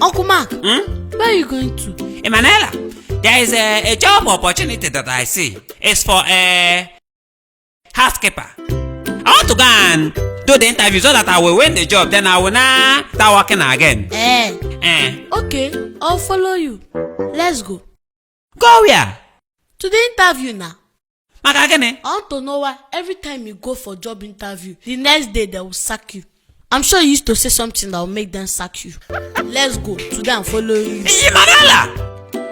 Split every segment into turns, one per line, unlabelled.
Uncle Mark, where are you going to?
Emanuela, there is a job opportunity that I see. It's for a housekeeper. I want to go and do the interview so that I will win the job. Then I will not start working again.
Okay, I'll follow you. Let's go.
Go where?
To the interview now.
Makagene?
I want to know why every time you go for job interview, the next day they will sack you. I'm sure you used to say something that will make them sack you. Let's go today and follow you.
Emanuela!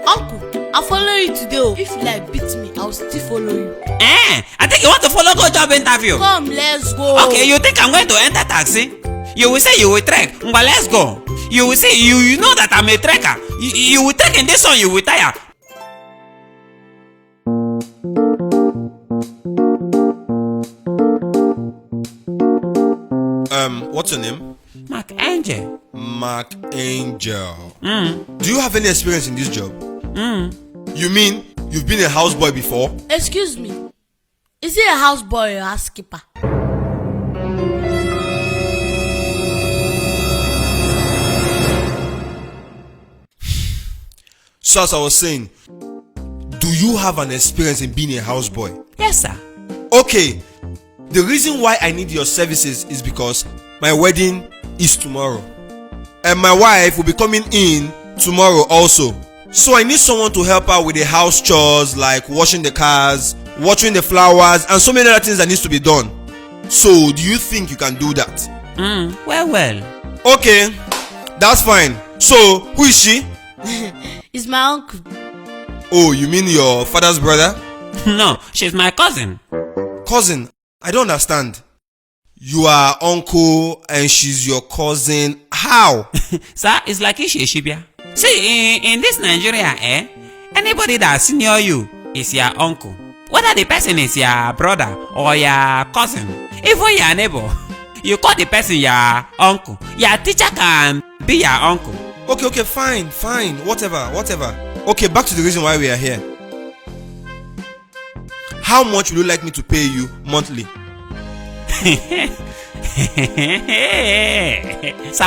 Uncle, I'll follow you today. If you like beat me, I'll still follow you.
I think you want to follow go job interview.
Come, let's go.
Okay, you think I'm going to enter taxi? You will say you will trek. But let's go. You will say you know that I'm a trekker. You will trek in this one, you will tire.
What's your name?
Mark Angel.
Mark Angel. Do you have any experience in this job? You mean you've been a houseboy before?
Excuse me. Is he a houseboy or housekeeper?
So as I was saying, do you have an experience in being a houseboy?
Yes, sir.
Okay. The reason why I need your services is because my wedding is tomorrow. And my wife will be coming in tomorrow also. So I need someone to help out with the house chores like washing the cars, watering the flowers, and so many other things that needs to be done. So do you think you can do that?
Well.
Okay, that's fine. So who is she?
It's my uncle.
Oh, you mean your father's brother?
No, she's my cousin.
Cousin? I don't understand. You are uncle and she's your cousin. How?
Sir, it's like Ishibia. See, in this Nigeria, anybody that senior you is your uncle. Whether the person is your brother or your cousin, even your neighbor, you call the person your uncle. Your teacher can be your uncle.
Okay, fine, whatever. Okay, back to the reason why we are here. How much would you like me to pay you monthly?
So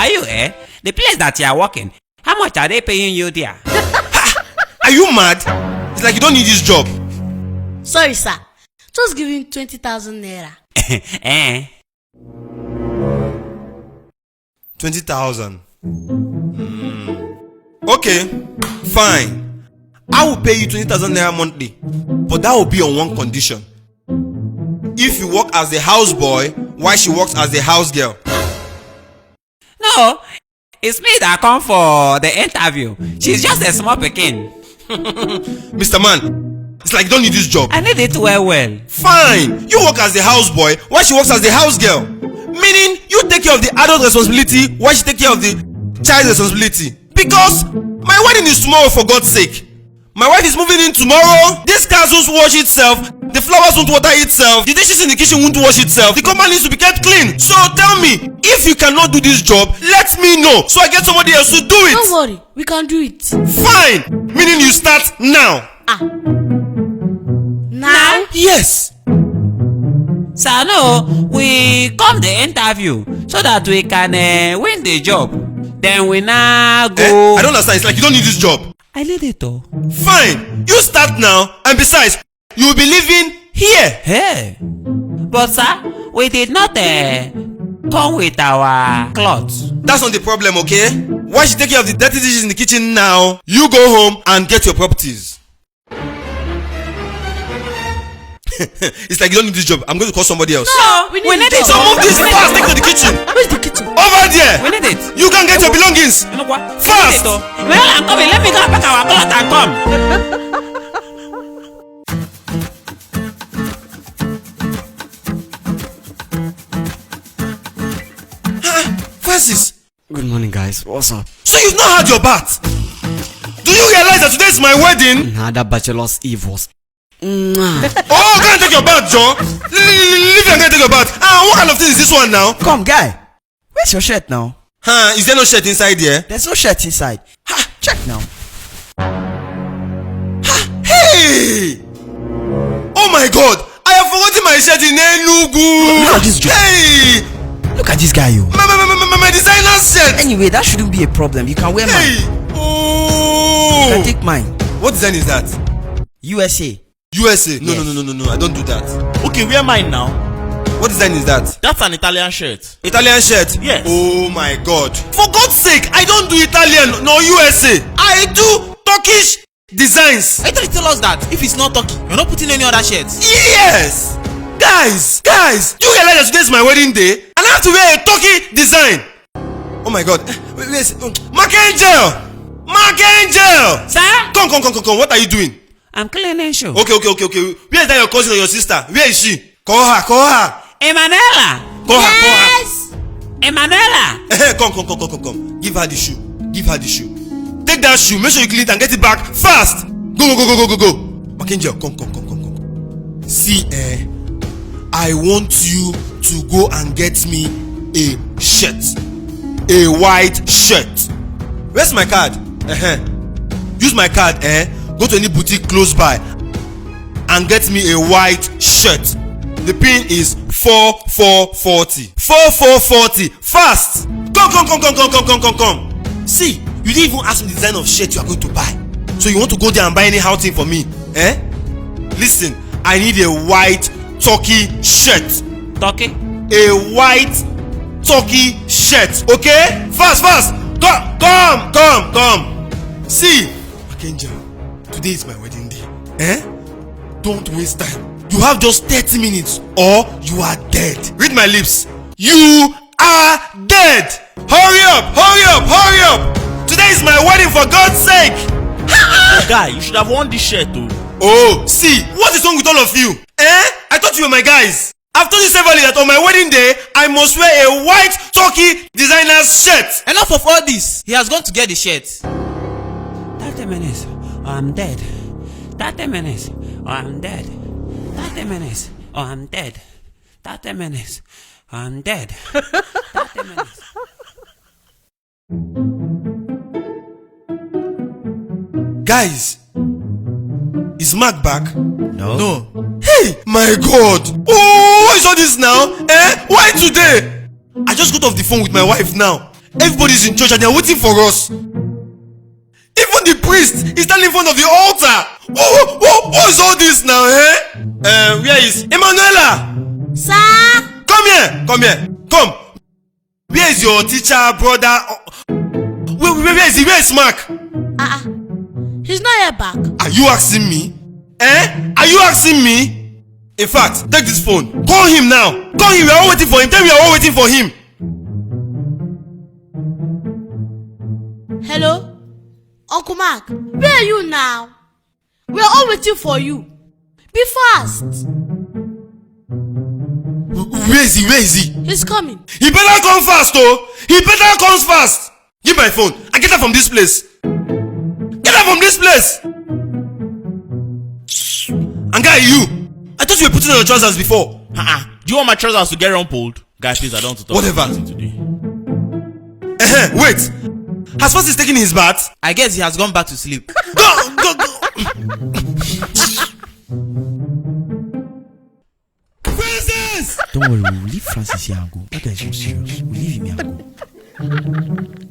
you, the place that you are working, how much are they paying you there?
Are you mad? It's like you don't need this job.
Sorry, sir. Just give him 20,000 naira.
20,000. Okay, fine. I will pay you 20,000 naira monthly, but that will be on one condition. If you work as the houseboy, while she works as the house girl.
No, it's me that come for the interview. She's just a small pekin.
Mr. Man, it's like you don't need this job.
I need it well.
Fine, you work as the houseboy, while she works as the house girl. Meaning, you take care of the adult responsibility, while she take care of the child responsibility. Because my wedding is tomorrow, for God's sake. My wife is moving in tomorrow. This car won't wash itself. The flowers won't water itself. The dishes in the kitchen won't wash itself. The compound needs to be kept clean. So tell me, if you cannot do this job, let me know so I get somebody else to do it.
Don't worry, we can do it.
Fine. Meaning you start now.
Now?
Yes.
So no, we come the interview so that we can win the job. Then we now go.
I don't understand. It's like you don't need this job.
I need it though.
Fine. You start now, and besides, you will be living here.
Hey, but sir, we did not come with our clothes.
That's not the problem, okay? Why should take care of the dirty dishes in the kitchen now? You go home and get your properties. It's like you don't need this job. I'm going to call somebody else.
No, we need it.
So move this fast. Take to the kitchen.
Where's the kitchen?
Over there.
We need it.
You can get your belongings.
You know what?
Fast.
Well, I'm coming. Let me go pack our clothes and come.
Francis.
Good morning, guys. What's up?
So you've not had your bath? Do you realize that today is my wedding?
Nah, that bachelor's eve was.
Oh, go and take your bath, John. Leave and go and take your bath. What kind of thing is this one now?
Come, guy. Where's your shirt now?
Is there no shirt inside here?
There's no shirt inside. Check now.
Hey! Oh my God! I have forgotten my shirt in Enugu.
Look at this job.
Hey!
Look at this guy, you.
My designer shirt.
Anyway, that shouldn't be a problem. You can wear mine.
Hey.
You can
Oh.
take mine.
What design is that?
USA.
USA. No,
Yes.
no. I don't do that.
Okay, wear mine now.
What design is that?
That's an Italian shirt.
Italian shirt?
Yes.
Oh my god. For God's sake, I don't do Italian nor USA. I do Turkish designs.
I thought you tell us that if it's not Turkey, you're not putting any other shirts.
Yes. Guys, do you realize that today is my wedding day and I have to wear a Turkey design? Oh my god. Wait, Mark Angel.
Sir?
Come. What are you doing?
I'm cleaning shoe.
Okay. Where is that your cousin or your sister? Where is she? Call her.
Emanuela!
Call her.
Emanuela!
Come. Give her the shoe. Take that shoe. Make sure you clean it and get it back fast. Go. Mark Angel, come. See, I want you to go and get me a shirt. A white shirt. Where's my card? Use my card, go to any boutique close by and get me a white shirt. The pin is 4440. 4440. Fast. Come. See, you didn't even ask me the design of shirt you are going to buy. So you want to go there and buy anyhow thing for me? Listen, I need a white turkey shirt.
Turkey?
A white turkey shirt. Okay? Fast. Come. See, Angel, today is my wedding day. Don't waste time. You have just 30 minutes or you are dead. Read my lips. You are dead. Hurry up. Today is my wedding, for God's sake.
Guy, you should have worn this shirt too.
Oh, see, what is wrong with all of you? I thought you were my guys. I've told you severally that on my wedding day, I must wear a white turkey designer's shirt.
Enough of all this. He has gone to get the shirt.
30 minutes or I'm dead. 30 minutes or I'm dead. 30 minutes or I'm dead. 30 minutes or I'm dead. 30 minutes.
Guys, is Mark back?
No.
Hey, my God. Oh, what is all this now? Why today? I just got off the phone with my wife now. Everybody's in church and they're waiting for us. Even the priest is standing in front of the altar. What is all this now, where is Emanuela?
Sir?
Come here. Come. Where is your teacher, brother? Where is he? Where is Mark?
He's not yet back.
Are you asking me? Are you asking me? In fact, take this phone. Call him now. Call him. We are all waiting for him. Tell me we are all waiting for him.
Hello? Uncle Mark, where are you now? We are all waiting for you. Be fast.
Where is he?
He's coming.
He better come fast, oh. He better come fast. Give my phone and get her from this place. Get her from this place. And guy, you. I thought you were putting on your trousers before.
Do you want my trousers to get rumpled? Guy, please, I don't want to talk
Whatever.
about it today.
Wait. Has Francis taken his bath?
I guess he has gone back to sleep.
Go. Francis!
Don't worry, we'll leave Francis here and go. That guy is not serious. We'll leave him here and go.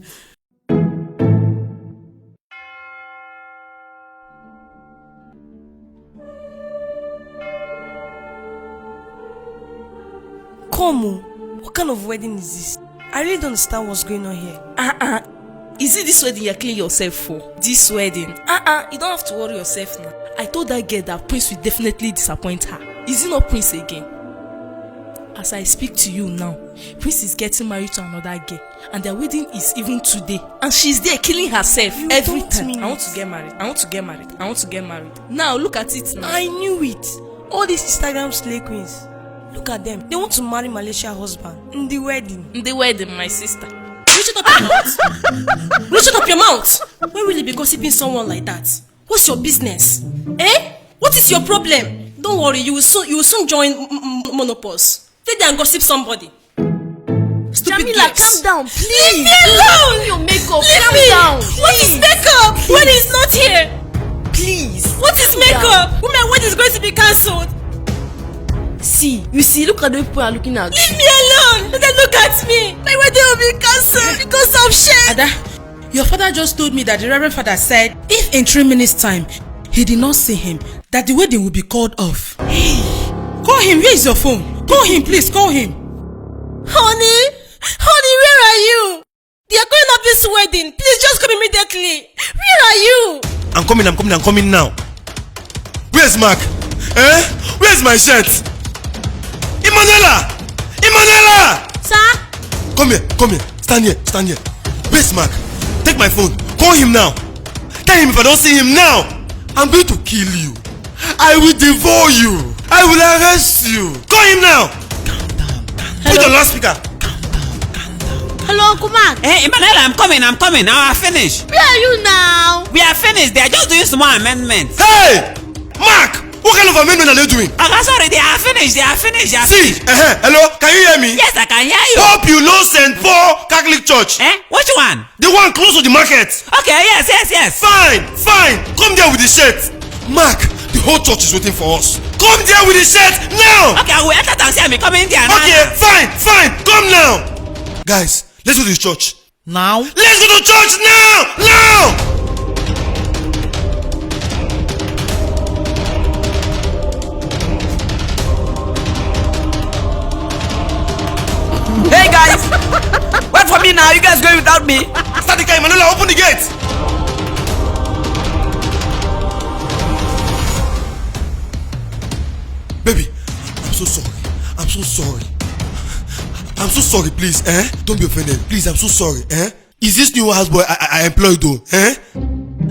Come on, what kind of wedding is this? I really don't understand what's going on here.
Is it this wedding you're cleaning yourself for? This wedding?
You don't have to worry yourself now.
I told that girl that Prince will definitely disappoint her. Is it not Prince again? As I speak to you now, Prince is getting married to another girl, and their wedding is even today. And she's there killing herself
You
every
don't
time.
mean
I want
it.
to get married. I want to get married. I want to get married. Now look at it now.
I knew it. All these Instagram slay queens. Look at them. They want to marry Malaysia husband in the wedding.
In the wedding, my sister. You shut up your mouth. You shut up your mouth.
When will you be gossiping someone like that? What's your business? What is your problem? Don't worry, you will soon join Monopause. Stay there and gossip somebody. Stupid
Jamila,
girls.
calm down, please.
Leave me alone!
Your makeup,
Leave
calm
me!
down.
What is makeup? When he's not here?
Please.
What is makeup? When my wedding is going to be cancelled?
See, you see, look at the way people are looking at you.
Leave me alone! Don't look at me! My wedding will be cancelled because
Ada, your father just told me that the Reverend Father said if in 3 minutes' time he did not see him, that the wedding will be called off. Call him. Where is your phone? Call him, please. Call him.
Honey, where are you? They are going up this wedding. Please just come immediately. Where are you?
I'm coming now. Where's Mark? Where's my shirt? Emanuela!
Sir?
Come here. Stand here. Where's Mark? Take my phone. Call him now. Tell him if I don't see him now, I'm going to kill you. I will devour you. I will arrest you. Call him now.
Calm down.
Put your loudspeaker.
Hello, Uncle Mark.
Hey, Emanuela, I'm coming. Now I finished.
Where are you now?
We are finished. They are just doing small amendments.
Hey! Mark! What kind of amendment are they doing?
Okay, sorry, they are finished.
See, hello, can you hear me?
Yes, I can hear you.
Hope you know St. Paul Catholic Church.
Which one?
The one close to the market.
Okay, yes.
Fine. Come there with the shirt. Mark, the whole church is waiting for us. Come there with the shirt now.
Okay, I will enter and see me coming there now.
Okay, fine. Come now. Guys, let's go to the church.
Now?
Let's go to church now.
Hey guys! Wait for me now, you guys going without me?
Start the car, Emanuela, open the gate. Baby, I'm so sorry, please, Don't be offended, please, I'm so sorry, Is this new houseboy I employed though,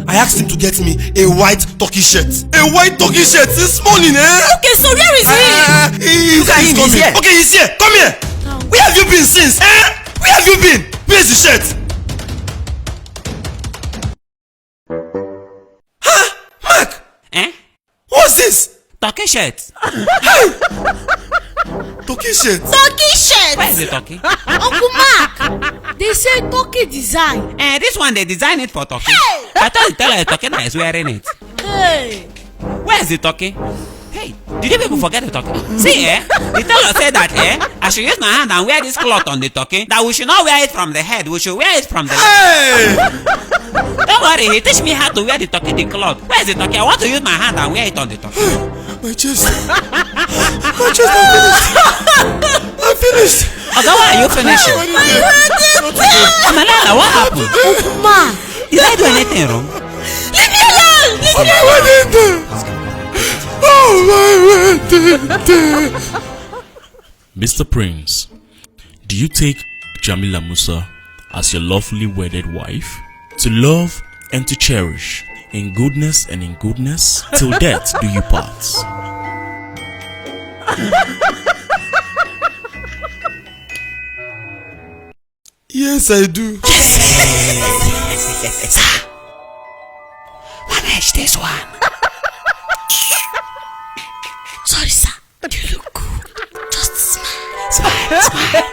I asked him to get me a white turkey shirt. This morning,
Okay, so where is he?
He's coming.
He's here.
Okay, he's here. Come here. Where have you been since? Where have you been? Where's the shirt? Huh? Mark? What's this?
Turkey shirt.
Turkey shirt.
Where's the turkey?
Uncle Mark, they say turkey design.
This one they design it for turkey. I thought you tell her turkey that is wearing it.
Hey.
Where's the turkey? Hey, did you people forget the turkey? See, the teller said that, I should use my hand and wear this cloth on the turkey. That we should not wear it from the head, we should wear it from the leg.
Hey!
Don't worry, he teach me how to wear the turkey, the cloth. Where's the turkey? I want to use my hand and wear it on the turkey.
My chest, I'm finished.
Okay, why are you finishing? Manala, what happened?
Uncle Mark.
Did I do anything wrong?
Leave me alone!
Mr. Prince, do you take Jamila Musa as your lawfully wedded wife, to love and to cherish, in goodness and in goodness, till death do you part?
Yes, I do.
Sir, manage this one.
Sorry, sir. You look good. Just smile.
Smile.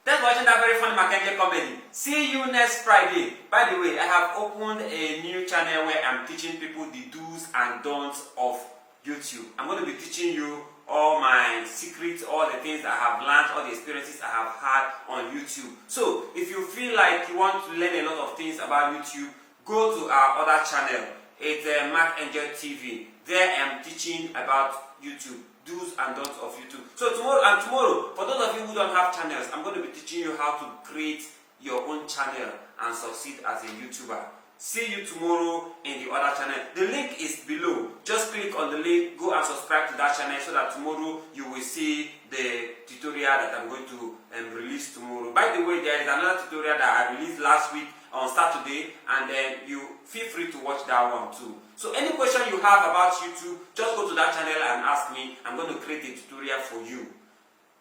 Thanks for watching that very funny Mackenzie comedy. See you next Friday. By the way, I have opened a new channel where I'm teaching people the do's and don'ts of YouTube. I'm going to be teaching you all my secrets, all the things I have learned, all the experiences I have had on YouTube. So, if you feel like you want to learn a lot of things about YouTube, go to our other channel. It's Mark Angel TV. There I'm teaching about YouTube, do's and don'ts of YouTube. So tomorrow, for those of you who don't have channels, I'm going to be teaching you how to create your own channel and succeed as a YouTuber. See you tomorrow in the other channel. The link is below. Just click on the link, go and subscribe to that channel so that tomorrow you will see the tutorial that I'm going to release tomorrow. By the way, there is another tutorial that I released last week on Saturday, and then you feel free to watch that one too. So any question you have about YouTube, just go to that channel and ask me. I'm going to create a tutorial for you.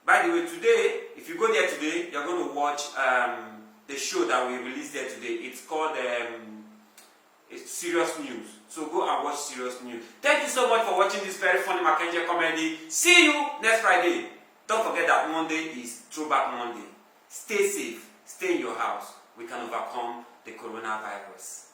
By the way, today, if you go there today, you're going to watch the show that we released there today. It's called it's Serious News. So go and watch Serious News. Thank you so much for watching this very funny Mackenzie comedy. See you next Friday. Don't forget that Monday is Throwback Monday. Stay safe. Stay in your house. We can overcome the coronavirus.